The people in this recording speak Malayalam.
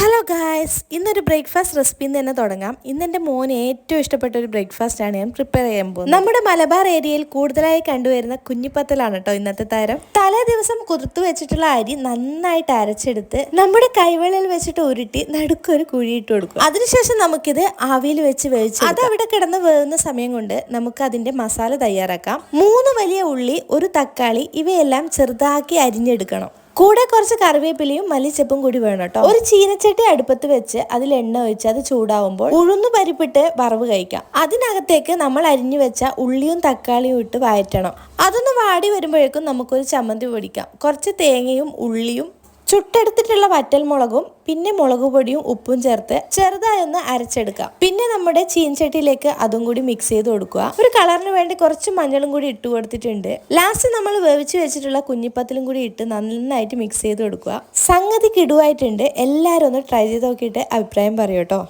ഹലോ ഗായ്സ്, ഇന്നൊരു ബ്രേക്ക്ഫാസ്റ്റ് റെസിപ്പിന്ന് തന്നെ തുടങ്ങാം. ഇന്നെൻ്റെ മോന് ഏറ്റവും ഇഷ്ടപ്പെട്ട ഒരു ബ്രേക്ക്ഫാസ്റ്റാണ് ഞാൻ പ്രിപ്പയർ ചെയ്യാൻ പോകുന്നത്. നമ്മുടെ മലബാർ ഏരിയയിൽ കൂടുതലായി കണ്ടുവരുന്ന കുഞ്ഞിപ്പത്തലാണ് കേട്ടോ ഇന്നത്തെ താരം. തലേ ദിവസം കുതിർത്തു വെച്ചിട്ടുള്ള അരി നന്നായിട്ട് അരച്ചെടുത്ത് നമ്മുടെ കൈവെള്ളയിൽ വെച്ചിട്ട് ഉരുട്ടി നടുക്കൊരു കുഴിയിട്ട് കൊടുക്കും. അതിനുശേഷം നമുക്കിത് ആവിയിൽ വെച്ച് വേവിച്ച് അത് അവിടെ കിടന്ന് വേവുന്ന സമയം കൊണ്ട് നമുക്ക് അതിൻ്റെ മസാല തയ്യാറാക്കാം. 3 വലിയ ഉള്ളി, 1 തക്കാളി ഇവയെല്ലാം ചെറുതാക്കി അരിഞ്ഞെടുക്കണം. കൂടെ കുറച്ച് കറിവേപ്പിലയും മല്ലിച്ചപ്പും കൂടി വേണം കേട്ടോ. ഒരു ചീനച്ചട്ടി അടുപ്പത്ത് വെച്ച് അതിൽ എണ്ണ ഒഴിച്ച് അത് ചൂടാവുമ്പോൾ ഉഴുന്നു പരിപ്പിട്ട് വറവ് കഴിക്കാം. അതിനകത്തേക്ക് നമ്മൾ അരിഞ്ഞു വെച്ച ഉള്ളിയും തക്കാളിയും ഇട്ട് വഴറ്റണം. അതൊന്ന് വാടി വരുമ്പോഴേക്കും നമുക്കൊരു ചമ്മന്തി പൊടിക്കാം. കുറച്ച് തേങ്ങയും ഉള്ളിയും ചുട്ടെടുത്തിട്ടുള്ള വറ്റൽമുളകും പിന്നെ മുളക് പൊടിയും ഉപ്പും ചേർത്ത് ചെറുതായി ഒന്ന് അരച്ചെടുക്കാം. പിന്നെ നമ്മുടെ ചീൻചട്ടിയിലേക്ക് അതും കൂടി മിക്സ് ചെയ്ത് കൊടുക്കുക. ഒരു കളറിന് വേണ്ടി കുറച്ച് മഞ്ഞളും കൂടി ഇട്ട് കൊടുത്തിട്ടുണ്ട്. ലാസ്റ്റ് നമ്മൾ വേവിച്ച് വെച്ചിട്ടുള്ള കുഞ്ഞിപ്പത്തിലും കൂടി ഇട്ട് നന്നായിട്ട് മിക്സ് ചെയ്ത് കൊടുക്കുക. സംഗതി കിടുവായിട്ടുണ്ട്. എല്ലാവരും ഒന്ന് ട്രൈ ചെയ്ത് നോക്കിയിട്ട് അഭിപ്രായം പറയൂ കേട്ടോ.